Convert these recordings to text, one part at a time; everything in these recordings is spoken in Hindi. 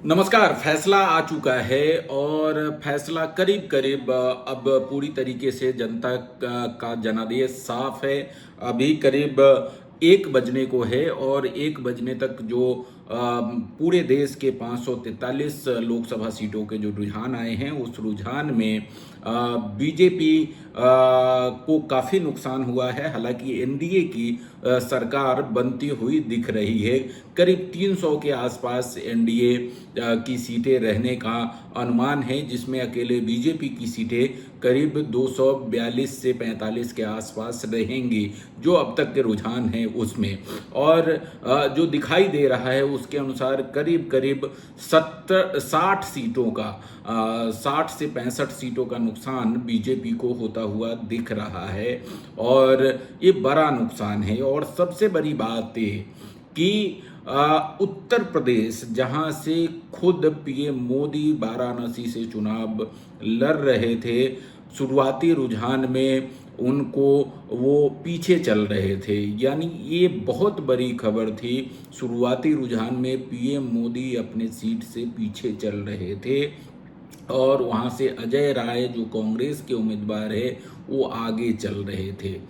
नमस्कार। फैसला आ चुका है और फैसला करीब करीब अब पूरी तरीके से जनता का जनादेश साफ है। अभी करीब 1 बजने को है और 1 बजने तक जो पूरे देश के 543 लोकसभा सीटों के जो रुझान आए हैं, उस रुझान में बीजेपी को काफ़ी नुकसान हुआ है। हालांकि एनडीए की सरकार बनती हुई दिख रही है। करीब 300 के आसपास एनडीए की सीटें रहने का अनुमान है, जिसमें अकेले बीजेपी की सीटें करीब 242 से 45 के आसपास रहेंगी, जो अब तक के रुझान है उसमें। और जो दिखाई दे रहा है उसके अनुसार करीब करीब 60 सीटों का 60 से 65 सीटों का नुकसान बीजेपी को होता हुआ दिख रहा है और ये बड़ा नुकसान है। और सबसे बड़ी बात ये कि उत्तर प्रदेश, जहां से खुद पीएम मोदी वाराणसी से चुनाव लड़ रहे थे, शुरुआती रुझान में उनको वो पीछे चल रहे थे, यानी ये बहुत बड़ी खबर थी। शुरुआती रुझान में पीएम मोदी अपने सीट से पीछे चल रहे थे और वहाँ से अजय राय जो कांग्रेस के उम्मीदवार है वो आगे चल रहे थे।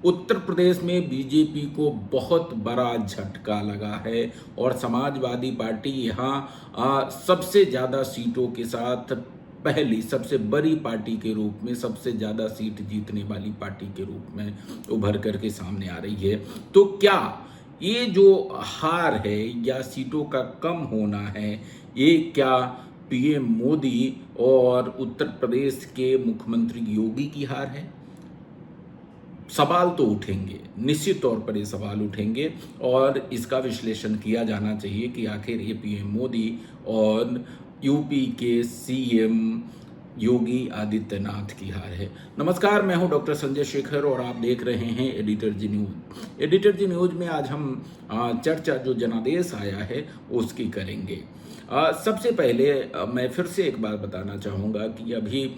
उत्तर प्रदेश में बीजेपी को बहुत बड़ा झटका लगा है और समाजवादी पार्टी यहाँ सबसे ज़्यादा सीटों के साथ पहली सबसे बड़ी पार्टी के रूप में, सबसे ज़्यादा सीट जीतने वाली पार्टी के रूप में उभर करके सामने आ रही है। तो क्या ये जो हार है या सीटों का कम होना है, ये क्या पीएम मोदी और उत्तर प्रदेश के मुख्यमंत्री योगी की हार है? सवाल तो उठेंगे, निश्चित तौर पर ये सवाल उठेंगे और इसका विश्लेषण किया जाना चाहिए कि आखिर ये पीएम मोदी और यूपी के सीएम योगी आदित्यनाथ की हार है। नमस्कार, मैं हूं डॉक्टर संजय शेखर और आप देख रहे हैं एडिटर जी न्यूज। एडिटर जी न्यूज में आज हम चर्चा जो जनादेश आया है उसकी करेंगे। सबसे पहले मैं फिर से एक बात बताना चाहूँगा कि अभी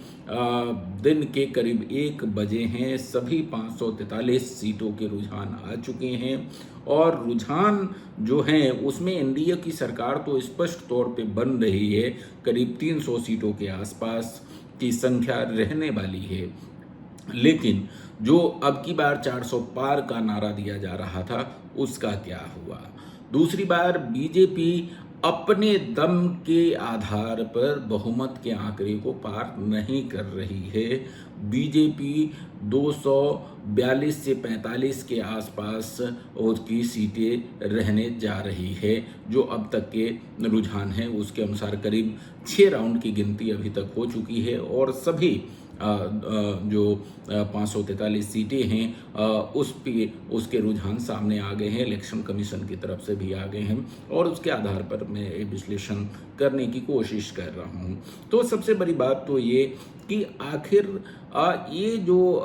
दिन के करीब 1 बजे हैं, सभी 543 सीटों के रुझान आ चुके हैं और रुझान जो हैं उसमें एनडीए की सरकार तो स्पष्ट तौर पे बन रही है। करीब 300 सीटों के आसपास की संख्या रहने वाली है, लेकिन जो अब की बार 400 पार का नारा दिया जा रहा था उसका क्या हुआ? दूसरी बार बीजेपी अपने दम के आधार पर बहुमत के आंकड़े को पार नहीं कर रही है। बीजेपी 242 से 45 के आसपास उसकी सीटें रहने जा रही है, जो अब तक के रुझान हैं उसके अनुसार करीब 6 राउंड की गिनती अभी तक हो चुकी है और सभी जो 543 सीटें हैं उसके रुझान सामने आ गए हैं, इलेक्शन कमीशन की तरफ से भी आ गए हैं और उसके आधार पर मैं विश्लेषण करने की कोशिश कर रहा हूं। तो सबसे बड़ी बात तो ये कि आखिर ये जो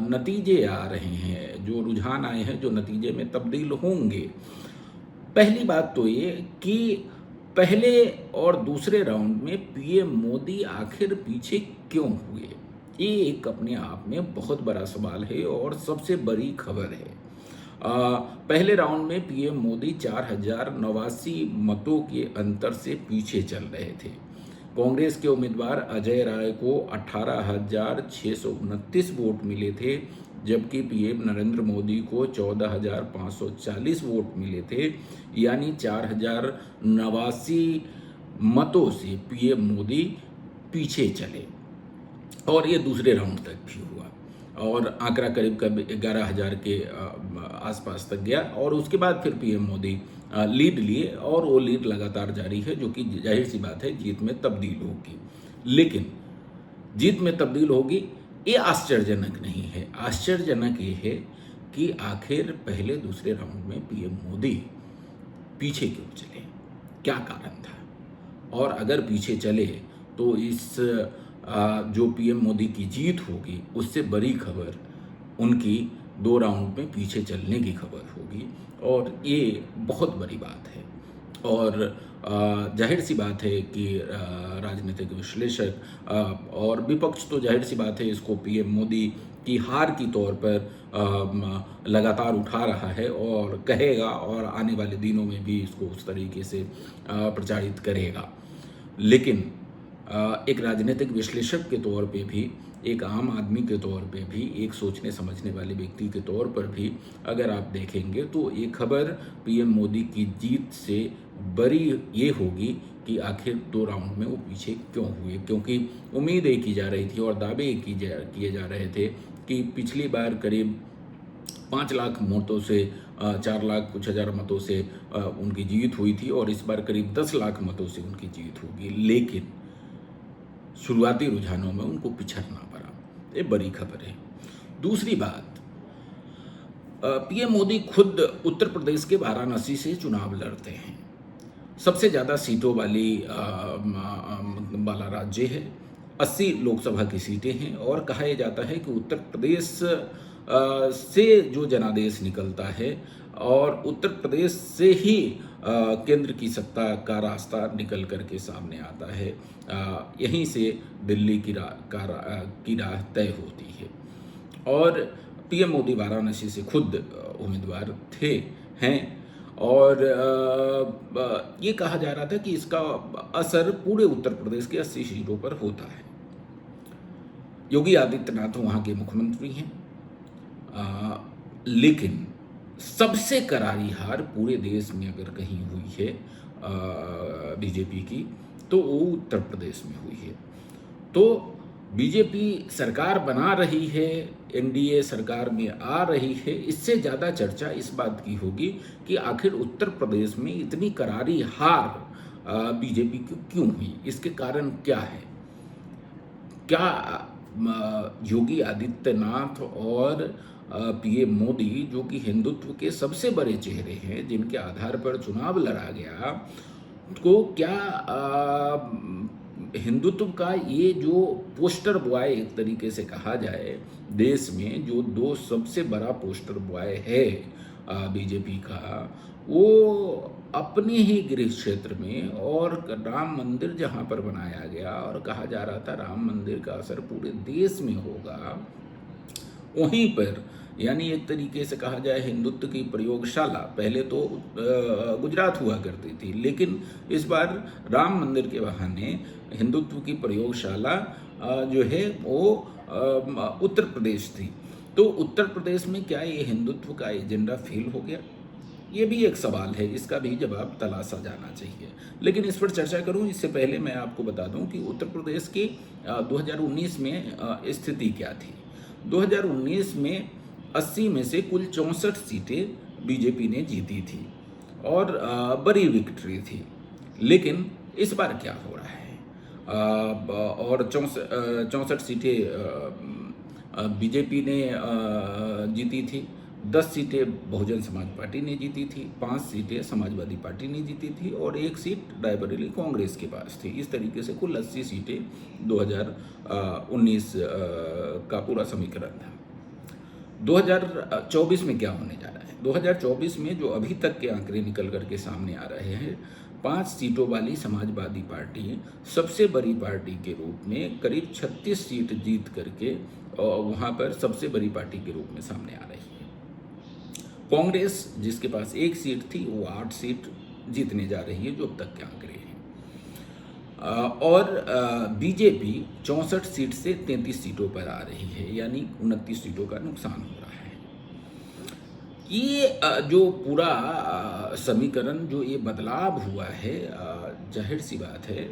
नतीजे आ रहे हैं, जो रुझान आए हैं, जो नतीजे में तब्दील होंगे, पहली बात तो ये कि पहले और दूसरे राउंड में पीएम मोदी आखिर पीछे क्यों हुए? ये एक अपने आप में बहुत बड़ा सवाल है और सबसे बड़ी खबर है। पहले राउंड में पीएम मोदी 4089 मतों के अंतर से पीछे चल रहे थे। कांग्रेस के उम्मीदवार अजय राय को 18,629 वोट मिले थे, जबकि पीएम नरेंद्र मोदी को 14,540 वोट मिले थे, यानी 4,089 मतों से पीएम मोदी पीछे चले और ये दूसरे राउंड तक भी हुआ और आंकड़ा करीब 11,000 के आसपास तक गया और उसके बाद फिर पीएम मोदी लीड लिए और वो लीड लगातार जारी है, जो कि जाहिर सी बात है जीत में तब्दील होगी। लेकिन जीत में तब्दील होगी ये आश्चर्यजनक नहीं है। आश्चर्यजनक ये है कि आखिर पहले दूसरे राउंड में पीएम मोदी पीछे क्यों चले, क्या कारण था? और अगर पीछे चले तो इस जो पीएम मोदी की जीत होगी उससे बड़ी खबर उनकी 2 राउंड में पीछे चलने की खबर होगी और ये बहुत बड़ी बात है। और जाहिर सी बात है कि राजनीतिक विश्लेषक और विपक्ष तो जाहिर सी बात है इसको पीएम मोदी की हार की तौर पर लगातार उठा रहा है और कहेगा और आने वाले दिनों में भी इसको उस तरीके से प्रचारित करेगा। लेकिन एक राजनीतिक विश्लेषक के तौर पे भी, एक आम आदमी के तौर पे भी, एक सोचने समझने वाले व्यक्ति के तौर पर भी अगर आप देखेंगे तो ये खबर पीएम मोदी की जीत से बड़ी ये होगी कि आखिर 2 राउंड में वो पीछे क्यों हुए, क्योंकि उम्मीदें की जा रही थी और दावे किए जा रहे थे कि पिछली बार करीब 5 लाख मतों से 4 लाख कुछ हज़ार मतों से उनकी जीत हुई थी और इस बार करीब 10 लाख मतों से उनकी जीत होगी। लेकिन शुरुआती रुझानों में उनको पिछड़ना पड़ा। ये बड़ी खबर है। दूसरी बात, पीएम मोदी खुद उत्तर प्रदेश के वाराणसी से चुनाव लड़ते हैं। सबसे ज़्यादा सीटों वाला राज्य है। 80 लोकसभा की सीटें हैं और कहा यह जाता है कि उत्तर प्रदेश से जो जनादेश निकलता है और उत्तर प्रदेश से ही केंद्र की सत्ता का रास्ता निकल करके सामने आता है। यहीं से दिल्ली की राह तय होती है और पीएम मोदी वाराणसी से खुद उम्मीदवार हैं और ये कहा जा रहा था कि इसका असर पूरे उत्तर प्रदेश के 80 सीटों पर होता है। योगी आदित्यनाथ वहाँ के मुख्यमंत्री हैं, लेकिन सबसे करारी हार पूरे देश में अगर कहीं हुई है बीजेपी की तो वो उत्तर प्रदेश में हुई है। तो बीजेपी सरकार बना रही है, एनडीए सरकार में आ रही है, इससे ज़्यादा चर्चा इस बात की होगी कि आखिर उत्तर प्रदेश में इतनी करारी हार बीजेपी की क्यों हुई, इसके कारण क्या है। क्या योगी आदित्यनाथ और पीएम मोदी, जो कि हिंदुत्व के सबसे बड़े चेहरे हैं, जिनके आधार पर चुनाव लड़ा गया, तो क्या हिंदुत्व का ये जो पोस्टर बॉय एक तरीके से कहा जाए देश में, जो 2 सबसे बड़ा पोस्टर बॉय है बीजेपी का, वो अपने ही गृह क्षेत्र में और राम मंदिर जहाँ पर बनाया गया और कहा जा रहा था राम मंदिर का असर पूरे देश में होगा, वहीं पर यानी एक तरीके से कहा जाए हिंदुत्व की प्रयोगशाला पहले तो गुजरात हुआ करती थी, लेकिन इस बार राम मंदिर के बहाने हिंदुत्व की प्रयोगशाला जो है वो उत्तर प्रदेश थी। तो उत्तर प्रदेश में क्या ये हिंदुत्व का एजेंडा फेल हो गया? ये भी एक सवाल है, इसका भी जवाब तलाशा जाना चाहिए। लेकिन इस पर चर्चा करूं इससे पहले मैं आपको बता दूं कि उत्तर प्रदेश के 2019 में स्थिति क्या थी। 2019 में 80 में से कुल 64 सीटें बीजेपी ने जीती थी और बड़ी विक्ट्री थी। लेकिन इस बार क्या हो रहा है, और 64 सीटें बीजेपी ने जीती थी, 10 सीटें बहुजन समाज पार्टी ने जीती थी, 5 सीटें समाजवादी पार्टी ने जीती थी और 1 सीट रायबरेली कांग्रेस के पास थी। इस तरीके से कुल 80 सीटें 2019 का पूरा समीकरण था। 2024 में क्या होने जा रहा है? 2024 में जो अभी तक के आंकड़े निकल करके सामने आ रहे हैं, 5 सीटों वाली समाजवादी पार्टी सबसे बड़ी पार्टी के रूप में करीब 36 सीट जीत करके वहाँ पर सबसे बड़ी पार्टी के रूप में सामने आ रही है। कांग्रेस जिसके पास 1 सीट थी वो 8 सीट जीतने जा रही है, जो अब तक के आंकड़े हैं। और बीजेपी 64 सीट से 33 सीटों पर आ रही है, यानी 29 सीटों का नुकसान हो रहा है। ये जो पूरा समीकरण, जो ये बदलाव हुआ है, जाहिर सी बात है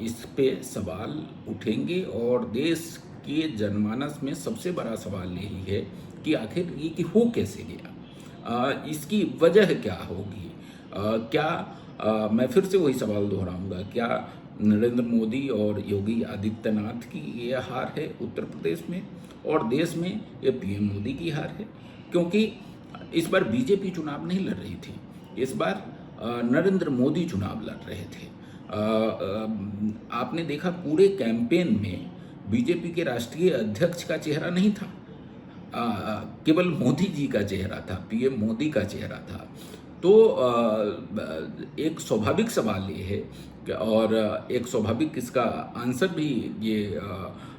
इस पे सवाल उठेंगे और देश के जनमानस में सबसे बड़ा सवाल यही है कि आखिर ये कि हो कैसे गया, इसकी वजह क्या होगी। क्या मैं फिर से वही सवाल दोहराऊंगा, क्या नरेंद्र मोदी और योगी आदित्यनाथ की ये हार है उत्तर प्रदेश में और देश में ये पीएम मोदी की हार है? क्योंकि इस बार बीजेपी चुनाव नहीं लड़ रही थी, इस बार नरेंद्र मोदी चुनाव लड़ रहे थे। आपने देखा पूरे कैंपेन में बीजेपी के राष्ट्रीय अध्यक्ष का चेहरा नहीं था, केवल मोदी जी का चेहरा था, पीएम मोदी का चेहरा था। तो एक स्वाभाविक सवाल ये है और एक स्वाभाविक इसका आंसर भी ये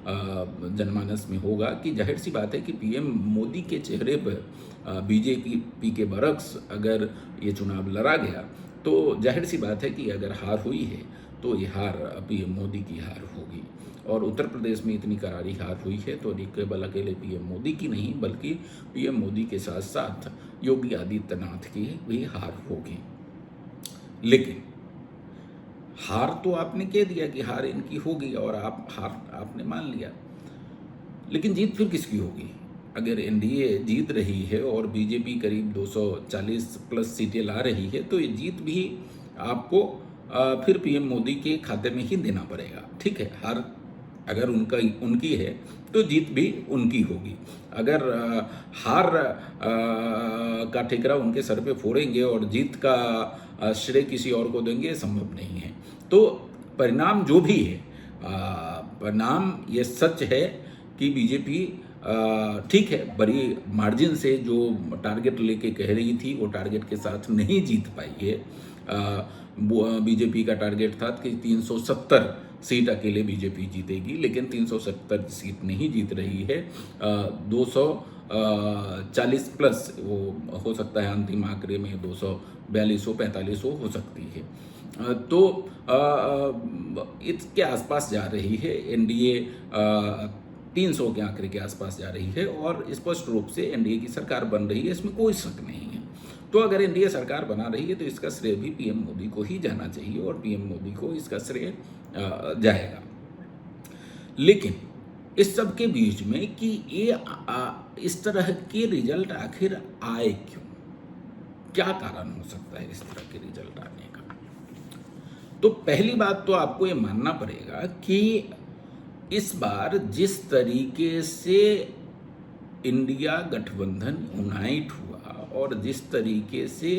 जनमानस में होगा कि जाहिर सी बात है कि पीएम मोदी के चेहरे पर बीजेपी के बरक्स अगर ये चुनाव लड़ा गया तो जाहिर सी बात है कि अगर हार हुई है तो ये हार पीएम मोदी की हार होगी। और उत्तर प्रदेश में इतनी करारी हार हुई है तो केवल अकेले पीएम मोदी की नहीं बल्कि पीएम मोदी के साथ साथ योगी आदित्यनाथ की भी हार होगी। लेकिन हार तो आपने कह दिया कि हार इनकी होगी और हार आपने मान लिया, लेकिन जीत फिर किसकी होगी? अगर एनडीए जीत रही है और बीजेपी करीब 240 प्लस सीटें ला रही है तो ये जीत भी आपको फिर पीएम मोदी के खाते में ही देना पड़ेगा। ठीक है, हार अगर उनकी है तो जीत भी उनकी होगी। अगर हार का ठेकरा उनके सर पे फोड़ेंगे और जीत का श्रेय किसी और को देंगे, संभव नहीं है। तो परिणाम जो भी है, परिणाम ये सच है कि बीजेपी ठीक है बड़ी मार्जिन से जो टारगेट लेके कह रही थी वो टारगेट के साथ नहीं जीत पाई है। बीजेपी का टारगेट था कि 370 सीट अकेले बीजेपी जीतेगी, लेकिन 370 सीट नहीं जीत रही है। 240 प्लस वो हो सकता है, अंतिम आंकड़े में 242 45 हो सकती है। तो इसके आसपास जा रही है एनडीए, 300 के आंकड़े के आसपास जा रही है और स्पष्ट रूप से एनडीए की सरकार बन रही है, इसमें कोई शक नहीं है। तो अगर एनडीए सरकार बना रही है तो इसका श्रेय भी पीएम मोदी को ही जाना चाहिए और पीएम मोदी को इसका श्रेय जाएगा। लेकिन इस सब के बीच में कि ये इस तरह के रिजल्ट आखिर आए क्यों? क्या कारण हो सकता है इस तरह के रिजल्ट आने का? तो पहली बात तो आपको ये मानना पड़ेगा कि इस बार जिस तरीके से इंडिया गठबंधन यूनाइट हुआ और जिस तरीके से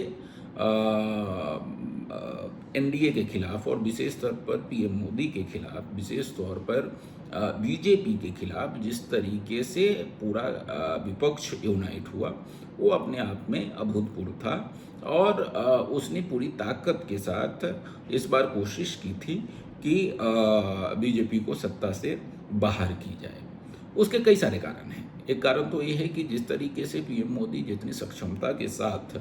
एनडीए के खिलाफ और विशेष तौर पर पीएम मोदी के खिलाफ, विशेष तौर पर बीजेपी के खिलाफ जिस तरीके से पूरा विपक्ष यूनाइट हुआ, वो अपने आप में अभूतपूर्व था। और उसने पूरी ताकत के साथ इस बार कोशिश की थी कि बीजेपी को सत्ता से बाहर की जाए। उसके कई सारे कारण हैं। एक कारण तो ये है कि जिस तरीके से पीएम मोदी जितनी सक्षमता के साथ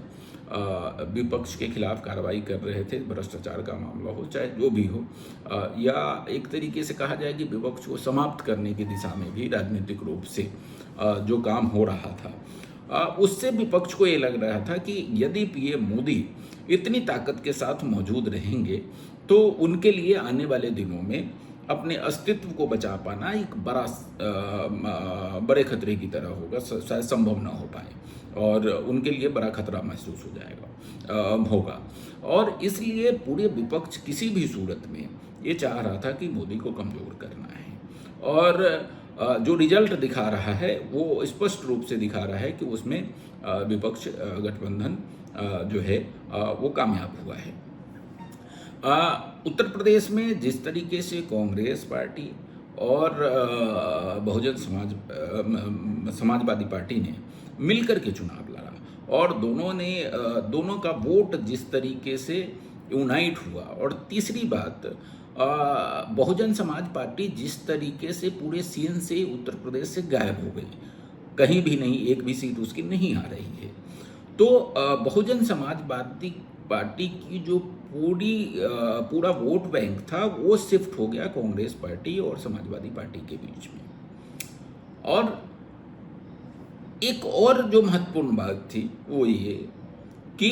विपक्ष के खिलाफ कार्रवाई कर रहे थे, भ्रष्टाचार का मामला हो चाहे जो भी हो, या एक तरीके से कहा जाए कि विपक्ष को समाप्त करने की दिशा में भी राजनीतिक रूप से जो काम हो रहा था, उससे विपक्ष को ये लग रहा था कि यदि पीएम मोदी इतनी ताकत के साथ मौजूद रहेंगे तो उनके लिए आने वाले दिनों में अपने अस्तित्व को बचा पाना एक बड़े खतरे की तरह होगा, शायद संभव ना हो पाए और उनके लिए बड़ा खतरा महसूस हो जाएगा होगा। और इसलिए पूरे विपक्ष किसी भी सूरत में ये चाह रहा था कि मोदी को कमज़ोर करना है। और जो रिजल्ट दिखा रहा है वो स्पष्ट रूप से दिखा रहा है कि उसमें विपक्ष गठबंधन जो है वो कामयाब हुआ है। उत्तर प्रदेश में जिस तरीके से कांग्रेस पार्टी और बहुजन समाजवादी पार्टी ने मिलकर के चुनाव लड़ा और दोनों का वोट जिस तरीके से यूनाइट हुआ, और तीसरी बात बहुजन समाज पार्टी जिस तरीके से पूरे सीन से उत्तर प्रदेश से गायब हो गई, कहीं भी नहीं, एक भी सीट उसकी नहीं आ रही है। तो बहुजन समाजवादी पार्टी की जो पूरा वोट बैंक था वो शिफ्ट हो गया कांग्रेस पार्टी और समाजवादी पार्टी के बीच में। और एक और जो महत्वपूर्ण बात थी वो ये कि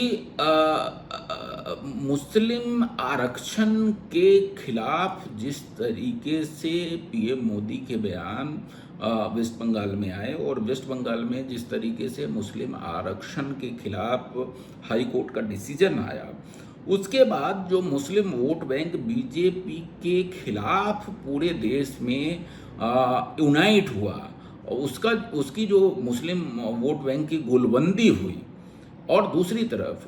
मुस्लिम आरक्षण के खिलाफ जिस तरीके से पीएम मोदी के बयान वेस्ट बंगाल में आए और वेस्ट बंगाल में जिस तरीके से मुस्लिम आरक्षण के खिलाफ हाई कोर्ट का डिसीजन आया, उसके बाद जो मुस्लिम वोट बैंक बीजेपी के खिलाफ पूरे देश में यूनाइट हुआ, उसकी जो मुस्लिम वोट बैंक की गोलबंदी हुई, और दूसरी तरफ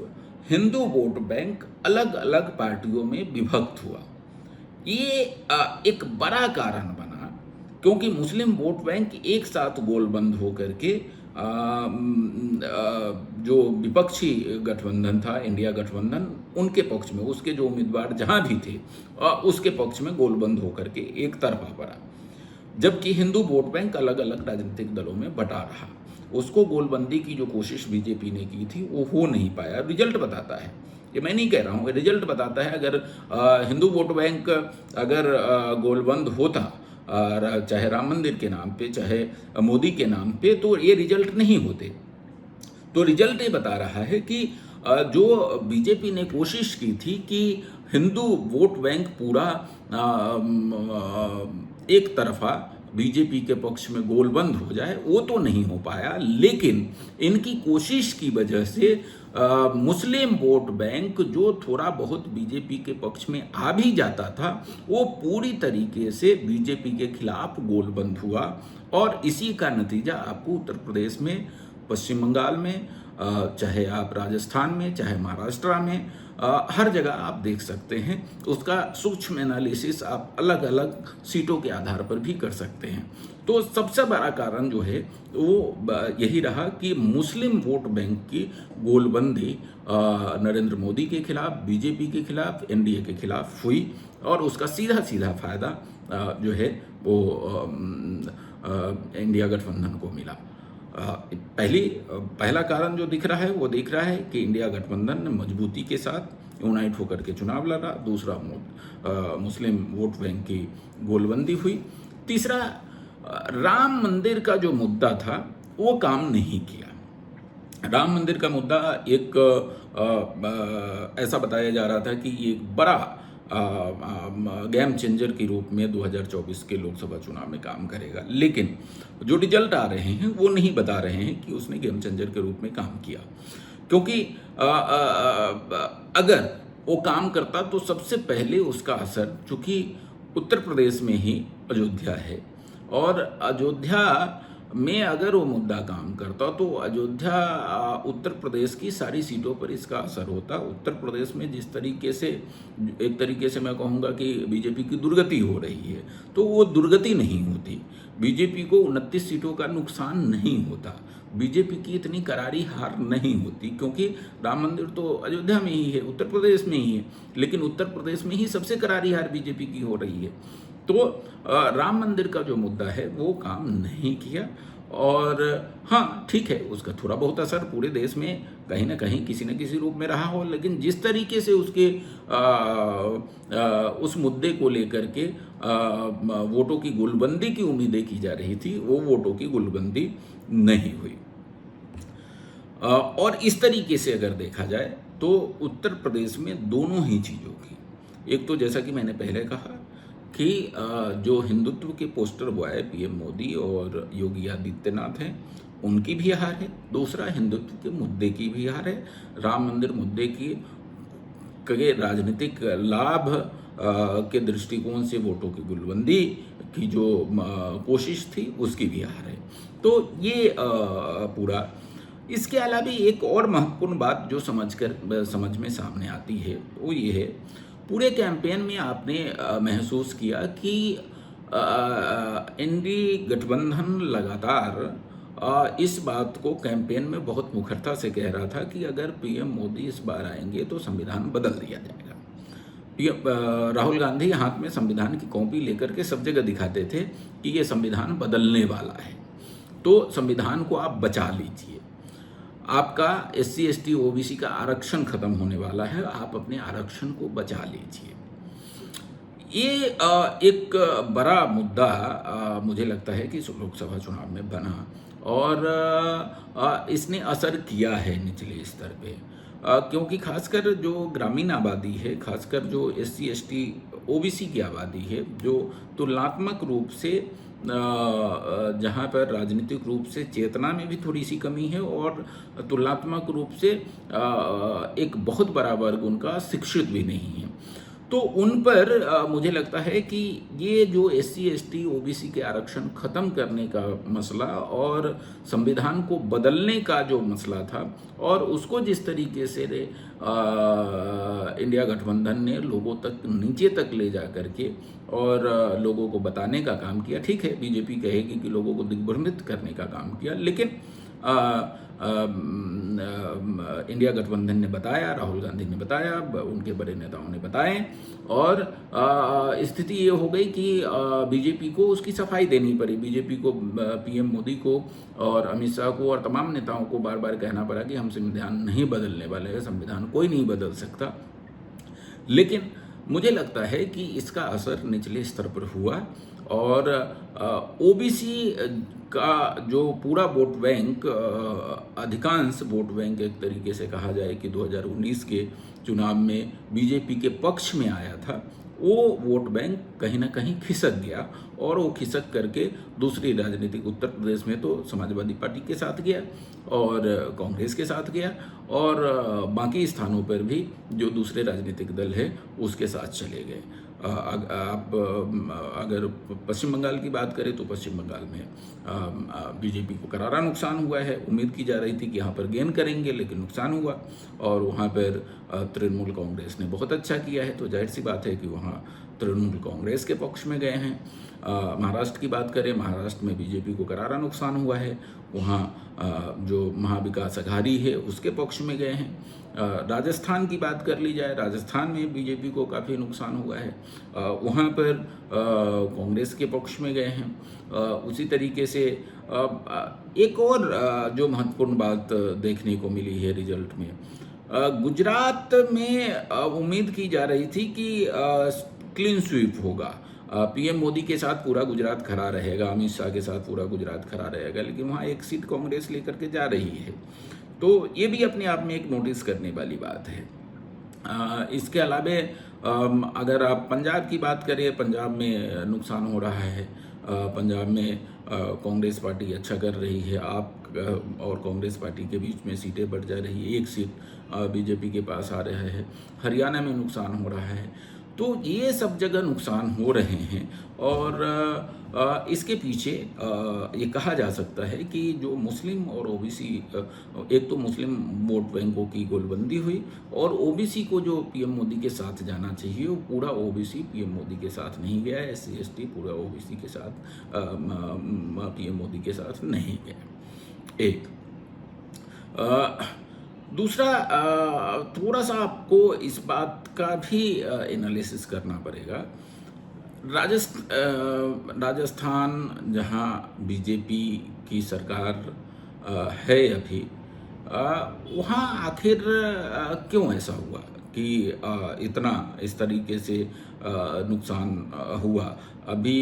हिंदू वोट बैंक अलग अलग पार्टियों में विभक्त हुआ, ये एक बड़ा कारण बना, क्योंकि मुस्लिम वोट बैंक एक साथ गोलबंद होकर के जो विपक्षी गठबंधन था, इंडिया गठबंधन, उनके पक्ष में, उसके जो उम्मीदवार जहां भी थे उसके पक्ष में गोलबंद होकर के एक तरफा पड़ा। जबकि हिंदू वोट बैंक अलग अलग राजनीतिक दलों में बटा रहा। उसको गोलबंदी की जो कोशिश बीजेपी ने की थी वो हो नहीं पाया। रिजल्ट बताता है, ये मैं नहीं कह रहा हूँ, रिजल्ट बताता है। अगर हिंदू वोट बैंक अगर गोलबंद होता, चाहे राम मंदिर के नाम पे चाहे मोदी के नाम पे, तो ये रिजल्ट नहीं होते। तो रिजल्ट ये बता रहा है कि जो बीजेपी ने कोशिश की थी कि हिंदू वोट बैंक पूरा एक तरफा बीजेपी के पक्ष में गोलबंद हो जाए, वो तो नहीं हो पाया। लेकिन इनकी कोशिश की वजह से मुस्लिम वोट बैंक जो थोड़ा बहुत बीजेपी के पक्ष में आ भी जाता था, वो पूरी तरीके से बीजेपी के खिलाफ गोलबंद हुआ। और इसी का नतीजा आपको उत्तर प्रदेश में, पश्चिम बंगाल में, चाहे आप राजस्थान में, चाहे महाराष्ट्र में, हर जगह आप देख सकते हैं। उसका सूक्ष्म एनालिसिस आप अलग अलग सीटों के आधार पर भी कर सकते हैं। तो सबसे बड़ा कारण जो है वो यही रहा कि मुस्लिम वोट बैंक की गोलबंदी नरेंद्र मोदी के खिलाफ, बीजेपी के खिलाफ, एनडीए के खिलाफ हुई, और उसका सीधा सीधा फायदा जो है वो इंडिया गठबंधन को मिला। पहला कारण जो दिख रहा है वो दिख रहा है कि इंडिया गठबंधन ने मजबूती के साथ यूनाइट होकर के चुनाव लड़ा। दूसरा, मुस्लिम वोट बैंक की गोलबंदी हुई। तीसरा, राम मंदिर का जो मुद्दा था वो काम नहीं किया। राम मंदिर का मुद्दा एक ऐसा बताया जा रहा था कि ये एक बड़ा गेम चेंजर के रूप में 2024 के लोकसभा चुनाव में काम करेगा। लेकिन जो रिजल्ट आ रहे हैं वो नहीं बता रहे हैं कि उसने गेम चेंजर के रूप में काम किया। क्योंकि अगर वो काम करता तो सबसे पहले उसका असर, चूंकि उत्तर प्रदेश में ही अयोध्या है, और अयोध्या में अगर वो मुद्दा काम करता तो अयोध्या उत्तर प्रदेश की सारी सीटों पर इसका असर होता। उत्तर प्रदेश में जिस तरीके से, एक तरीके से मैं कहूँगा कि बीजेपी की दुर्गति हो रही है, तो वो दुर्गति नहीं होती। बीजेपी को 29 सीटों का नुकसान नहीं होता, बीजेपी की इतनी करारी हार नहीं होती, क्योंकि राम मंदिर तो अयोध्या में ही है, उत्तर प्रदेश में ही है, लेकिन उत्तर प्रदेश में ही सबसे करारी हार बीजेपी की हो रही है। तो राम मंदिर का जो मुद्दा है वो काम नहीं किया। और हाँ, ठीक है, उसका थोड़ा बहुत असर पूरे देश में कहीं ना कहीं किसी न किसी रूप में रहा हो, लेकिन जिस तरीके से उसके उस मुद्दे को लेकर के वोटों की गुलबंदी की उम्मीदें की जा रही थी, वो वोटों की गुलबंदी नहीं हुई। और इस तरीके से अगर देखा जाए तो उत्तर प्रदेश में दोनों ही चीज़ों की, एक तो जैसा कि मैंने पहले कहा कि जो हिंदुत्व के पोस्टर बॉय पीएम मोदी और योगी आदित्यनाथ हैं, उनकी भी हार है। दूसरा, हिंदुत्व के मुद्दे की भी हार है। राम मंदिर मुद्दे की के राजनीतिक लाभ के दृष्टिकोण से वोटों की गुलबंदी की जो कोशिश थी उसकी भी हार है। तो ये पूरा, इसके अलावा एक और महत्वपूर्ण बात जो समझ में सामने आती है वो ये है, पूरे कैंपेन में आपने महसूस किया कि एनडीए गठबंधन लगातार इस बात को कैंपेन में बहुत मुखरता से कह रहा था कि अगर पीएम मोदी इस बार आएंगे तो संविधान बदल दिया जाएगा। राहुल गांधी हाथ में संविधान की कॉपी लेकर के सब जगह दिखाते थे कि ये संविधान बदलने वाला है, तो संविधान को आप बचा लीजिए, आपका SC ST OBC का आरक्षण खत्म होने वाला है, आप अपने आरक्षण को बचा लीजिए। ये एक बड़ा मुद्दा मुझे लगता है कि लोकसभा चुनाव में बना, और इसने असर किया है निचले स्तर पे, क्योंकि खासकर जो ग्रामीण आबादी है, खासकर जो SC ST OBC की आबादी है, जो तुलनात्मक रूप से जहाँ पर राजनीतिक रूप से चेतना में भी थोड़ी सी कमी है, और तुलनात्मक रूप से एक बहुत बड़ा वर्ग उनका शिक्षित भी नहीं है, तो उन पर मुझे लगता है कि ये जो SC ST OBC के आरक्षण खत्म करने का मसला और संविधान को बदलने का जो मसला था, और उसको जिस तरीके से इंडिया गठबंधन ने लोगों तक, नीचे तक ले जा करके और लोगों को बताने का काम किया। ठीक है, बीजेपी कहेगी कि लोगों को दिग्भ्रमित करने का काम किया, लेकिन इंडिया गठबंधन ने बताया, राहुल गांधी ने बताया, उनके बड़े नेताओं ने बताए, और स्थिति ये हो गई कि बीजेपी को उसकी सफाई देनी पड़ी। बीजेपी को, पीएम मोदी को और अमित शाह को और तमाम नेताओं को बार बार कहना पड़ा कि हम संविधान नहीं बदलने वाले हैं, संविधान कोई नहीं बदल सकता। लेकिन मुझे लगता है कि इसका असर निचले स्तर पर हुआ, और ओबीसी का जो पूरा वोट बैंक, अधिकांश वोट बैंक एक तरीके से कहा जाए कि 2019 के चुनाव में बीजेपी के पक्ष में आया था, वो वोट बैंक कहीं ना कहीं खिसक गया, और वो खिसक करके दूसरी राजनीतिक, उत्तर प्रदेश में तो समाजवादी पार्टी के साथ गया और कांग्रेस के साथ गया, और बाकी स्थानों पर भी जो दूसरे राजनीतिक दल है उसके साथ चले गए। आप अगर पश्चिम बंगाल की बात करें तो पश्चिम बंगाल में बीजेपी को करारा नुकसान हुआ है। उम्मीद की जा रही थी कि यहाँ पर गेन करेंगे, लेकिन नुकसान हुआ, और वहाँ पर तृणमूल कांग्रेस ने बहुत अच्छा किया है, तो जाहिर सी बात है कि वहाँ तृणमूल कांग्रेस के पक्ष में गए हैं। महाराष्ट्र की बात करें, महाराष्ट्र में बीजेपी को करारा नुकसान हुआ है, वहाँ जो महाविकास अघाड़ी है उसके पक्ष में गए हैं। राजस्थान की बात कर ली जाए, राजस्थान में बीजेपी को काफ़ी नुकसान हुआ है, वहाँ पर कांग्रेस के पक्ष में गए हैं। उसी तरीके से एक और जो महत्वपूर्ण बात देखने को मिली है रिजल्ट में, गुजरात में उम्मीद की जा रही थी कि क्लीन स्वीप होगा, पीएम मोदी के साथ पूरा गुजरात खड़ा रहेगा, अमित शाह के साथ पूरा गुजरात खड़ा रहेगा, लेकिन वहाँ एक सीट कांग्रेस लेकर के जा रही है। तो ये भी अपने आप में एक नोटिस करने वाली बात है। इसके अलावे अगर आप पंजाब की बात करें, पंजाब में नुकसान हो रहा है। पंजाब में कांग्रेस पार्टी अच्छा कर रही है, आप और कांग्रेस पार्टी के बीच में सीटें बढ़ जा रही है, एक सीट बीजेपी के पास आ रहा है। हरियाणा में नुकसान हो रहा है। तो ये सब जगह नुकसान हो रहे हैं, और इसके पीछे ये कहा जा सकता है कि जो मुस्लिम और ओबीसी, एक तो मुस्लिम वोट बैंकों की गोलबंदी हुई, और ओबीसी को जो पीएम मोदी के साथ जाना चाहिए वो पूरा ओबीसी पीएम मोदी के साथ नहीं गया, SC ST पूरा ओबीसी के साथ, पीएम मोदी के साथ नहीं गया। एक दूसरा, थोड़ा सा आपको इस बात का भी एनालिसिस करना पड़ेगा। राजस्थान जहां बीजेपी की सरकार है अभी, वहां आखिर क्यों ऐसा हुआ कि इतना इस तरीके से नुकसान हुआ। अभी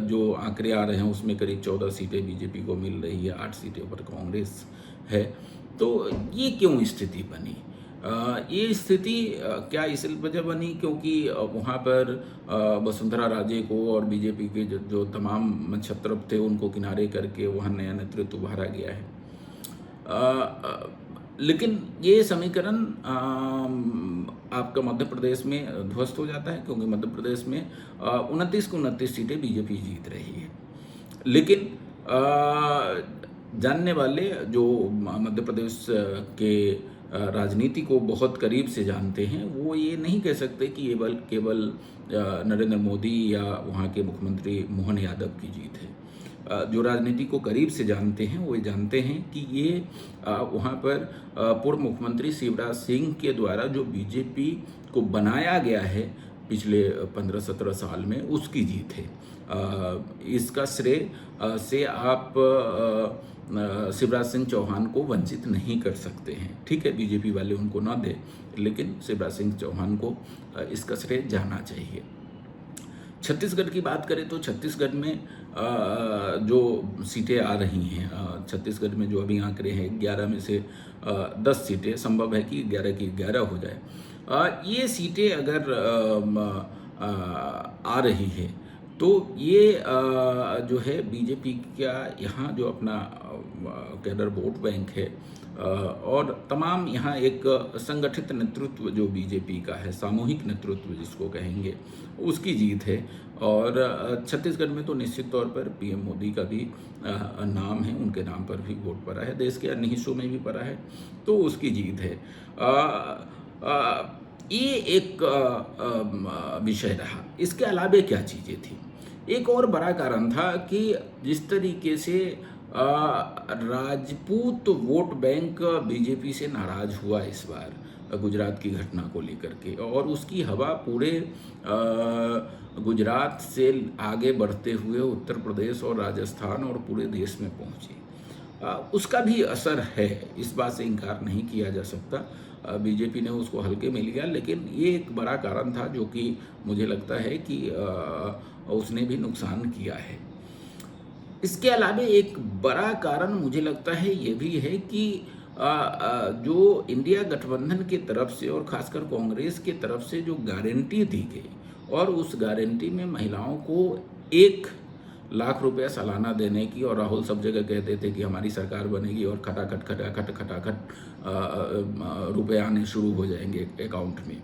जो आंकड़े आ रहे हैं उसमें करीब 14 सीटें बीजेपी को मिल रही है, 8 सीटें पर कांग्रेस है। तो ये क्यों स्थिति बनी? ये स्थिति क्या इस वजह बनी क्योंकि वहाँ पर वसुंधरा राजे को और बीजेपी के जो तमाम छत्रप थे उनको किनारे करके वहाँ नया नेतृत्व उभारा गया है। लेकिन ये समीकरण आपका मध्य प्रदेश में ध्वस्त हो जाता है, क्योंकि मध्य प्रदेश में 29 को 29 सीटें बीजेपी जीत रही है। लेकिन जानने वाले जो मध्य प्रदेश के राजनीति को बहुत करीब से जानते हैं, वो ये नहीं कह सकते कि ये केवल नरेंद्र मोदी या वहाँ के मुख्यमंत्री मोहन यादव की जीत है। जो राजनीति को करीब से जानते हैं वो जानते हैं कि ये वहाँ पर पूर्व मुख्यमंत्री शिवराज सिंह के द्वारा जो बीजेपी को बनाया गया है पिछले 15-17 साल में, उसकी जीत है। इसका श्रेय से आप शिवराज सिंह चौहान को वंचित नहीं कर सकते हैं। ठीक है, बीजेपी वाले उनको ना दे, लेकिन शिवराज सिंह चौहान को इसका श्रेय जाना चाहिए। छत्तीसगढ़ की बात करें तो छत्तीसगढ़ में जो सीटें आ रही हैं, छत्तीसगढ़ में जो अभी आंकड़े हैं 11 में से 10 सीटें, संभव है कि 11 की 11 हो जाए। ये सीटें अगर आ रही है तो ये जो है बीजेपी का यहाँ जो अपना कैडर वोट बैंक है, और तमाम यहाँ एक संगठित नेतृत्व जो बीजेपी का है, सामूहिक नेतृत्व जिसको कहेंगे, उसकी जीत है। और छत्तीसगढ़ में तो निश्चित तौर पर पीएम मोदी का भी नाम है, उनके नाम पर भी वोट पड़ा है, देश के अन्य हिस्सों में भी पड़ा है, तो उसकी जीत है। ये एक विषय रहा। इसके अलावा क्या चीज़ें थी? एक और बड़ा कारण था कि जिस तरीके से राजपूत वोट बैंक बीजेपी से नाराज हुआ इस बार गुजरात की घटना को लेकर के, और उसकी हवा पूरे गुजरात से आगे बढ़ते हुए उत्तर प्रदेश और राजस्थान और पूरे देश में पहुंची। उसका भी असर है, इस बात से इनकार नहीं किया जा सकता। बीजेपी ने उसको हल्के में लिया, लेकिन ये एक बड़ा कारण था जो कि मुझे लगता है कि उसने भी नुकसान किया है। इसके अलावा एक बड़ा कारण मुझे लगता है ये भी है कि जो इंडिया गठबंधन की तरफ से और खासकर कांग्रेस की तरफ से जो गारंटी दी गई, और उस गारंटी में महिलाओं को 1 लाख रुपया सालाना देने की, और राहुल सब जगह कहते थे कि हमारी सरकार बनेगी और खटाखट रुपए आने शुरू हो जाएंगे अकाउंट में,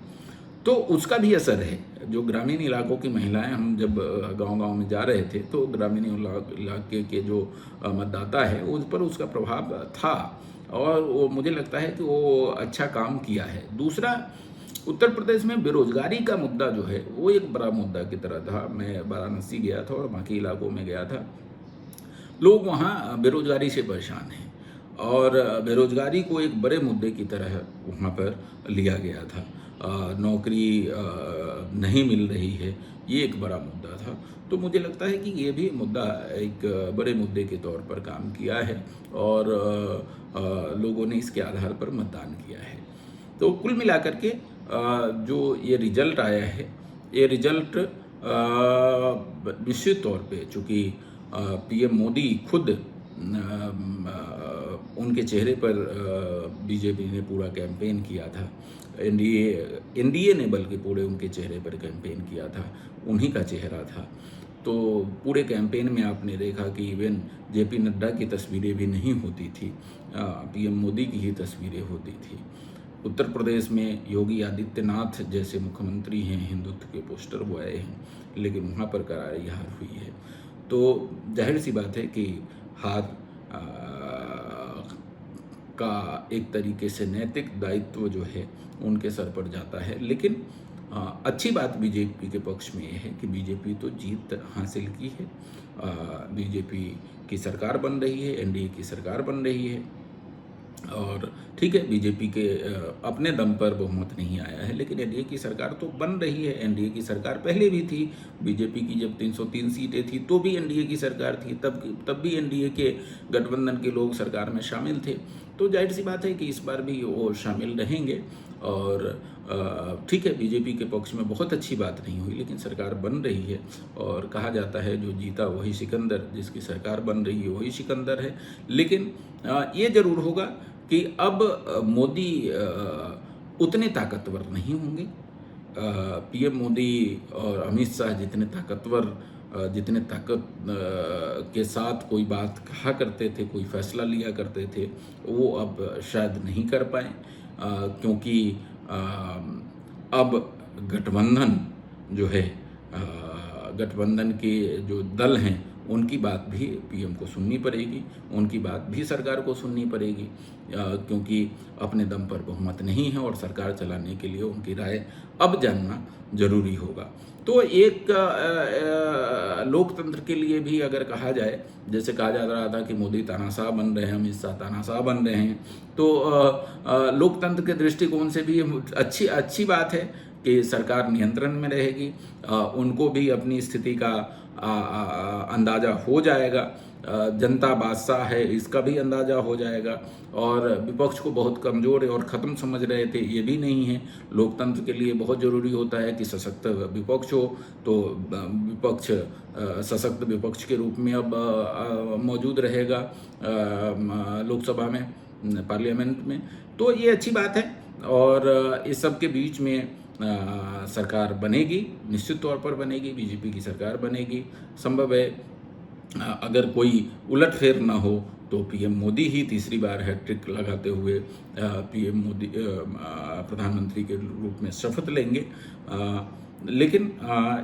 तो उसका भी असर है। जो ग्रामीण इलाकों की महिलाएं, हम जब गांव-गांव में जा रहे थे तो ग्रामीण इलाके के जो मतदाता है उस पर उसका प्रभाव था, और वो मुझे लगता है कि वो अच्छा काम किया है। दूसरा, उत्तर प्रदेश में बेरोजगारी का मुद्दा जो है वो एक बड़ा मुद्दा की तरह था। मैं वाराणसी गया था और बाकी इलाकों में गया था। लोग वहाँ बेरोजगारी से परेशान हैं, और बेरोजगारी को एक बड़े मुद्दे की तरह वहाँ पर लिया गया था। नौकरी नहीं मिल रही है, ये एक बड़ा मुद्दा था। तो मुझे लगता है कि ये भी मुद्दा एक बड़े मुद्दे के तौर पर काम किया है, और लोगों ने इसके आधार पर मतदान किया है। तो कुल मिलाकर के जो ये रिजल्ट आया है, ये रिजल्ट निश्चित तौर पे, चूँकि पीएम मोदी खुद उनके चेहरे पर बीजेपी ने पूरा कैंपेन किया था, एनडीए ने बल्कि पूरे उनके चेहरे पर कैंपेन किया था, उन्हीं का चेहरा था। तो पूरे कैंपेन में आपने देखा कि इवन जेपी नड्डा की तस्वीरें भी नहीं होती थी, पीएम मोदी की ही तस्वीरें होती थी। उत्तर प्रदेश में योगी आदित्यनाथ जैसे मुख्यमंत्री हैं, हिंदुत्व के पोस्टर वो आए हैं, लेकिन वहाँ पर करारी हार हुई है। तो जाहिर सी बात है कि हार का एक तरीके से नैतिक दायित्व जो है उनके सर पर जाता है। लेकिन अच्छी बात बीजेपी के पक्ष में ये है कि बीजेपी तो जीत हासिल की है, बीजेपी की सरकार बन रही है, एनडीए की सरकार बन रही है, और ठीक है, बीजेपी के अपने दम पर बहुमत नहीं आया है, लेकिन एनडीए की सरकार तो बन रही है। एनडीए की सरकार पहले भी थी, बीजेपी की जब 303 सीटें थी तो भी एनडीए की सरकार थी, तब भी एनडीए के गठबंधन के लोग सरकार में शामिल थे। तो जाहिर सी बात है कि इस बार भी वो शामिल रहेंगे, और ठीक है, बीजेपी के पक्ष में बहुत अच्छी बात नहीं हुई, लेकिन सरकार बन रही है, और कहा जाता है जो जीता वही सिकंदर, जिसकी सरकार बन रही है वही सिकंदर है। लेकिन ये जरूर होगा कि अब मोदी उतने ताकतवर नहीं होंगे। पीएम मोदी और अमित शाह जितने ताकतवर, जितने ताकत के साथ कोई बात कहा करते थे, कोई फैसला लिया करते थे, वो अब शायद नहीं कर पाए, क्योंकि अब गठबंधन जो है, गठबंधन के जो दल हैं उनकी बात भी पीएम को सुननी पड़ेगी, उनकी बात भी सरकार को सुननी पड़ेगी, क्योंकि अपने दम पर बहुमत नहीं है और सरकार चलाने के लिए उनकी राय अब जानना जरूरी होगा। तो एक लोकतंत्र के लिए भी अगर कहा जाए, जैसे कहा जा रहा था कि मोदी तानाशाह बन रहे हैं, अमित शाह तानाशाह बन रहे हैं, तो लोकतंत्र के दृष्टिकोण से भी अच्छी बात है कि सरकार नियंत्रण में रहेगी, उनको भी अपनी स्थिति का अंदाज़ा हो जाएगा, जनता बादशाह है इसका भी अंदाज़ा हो जाएगा, और विपक्ष को बहुत कमज़ोर और ख़त्म समझ रहे थे, ये भी नहीं है। लोकतंत्र के लिए बहुत ज़रूरी होता है कि सशक्त विपक्ष हो, तो विपक्ष सशक्त विपक्ष के रूप में अब मौजूद रहेगा लोकसभा में, पार्लियामेंट में। तो ये अच्छी बात है, और इस सब के बीच में सरकार बनेगी, निश्चित तौर पर बनेगी, बीजेपी की सरकार बनेगी। संभव है अगर कोई उलटफेर ना हो तो पीएम मोदी ही तीसरी बार हैट्रिक लगाते हुए पीएम मोदी प्रधानमंत्री के रूप में शपथ लेंगे। लेकिन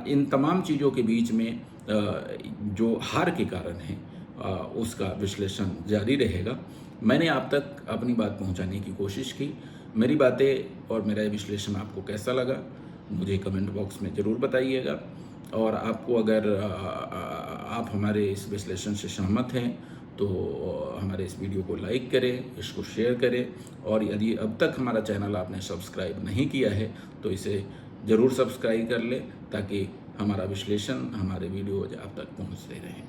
इन तमाम चीज़ों के बीच में जो हार के कारण है उसका विश्लेषण जारी रहेगा। मैंने आप तक अपनी बात पहुंचाने की कोशिश की। मेरी बातें और मेरा विश्लेषण आपको कैसा लगा, मुझे कमेंट बॉक्स में ज़रूर बताइएगा, और आपको अगर आप हमारे इस विश्लेषण से सहमत हैं तो हमारे इस वीडियो को लाइक करें, इसको शेयर करें, और यदि अब तक हमारा चैनल आपने सब्सक्राइब नहीं किया है तो इसे ज़रूर सब्सक्राइब कर लें, ताकि हमारा विश्लेषण, हमारे वीडियो आप तक पहुंचते रहें।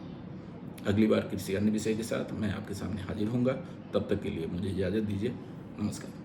अगली बार किसी अन्य विषय के साथ मैं आपके सामने हाजिर होऊंगा। तब तक के लिए मुझे इजाज़त दीजिए। नमस्कार।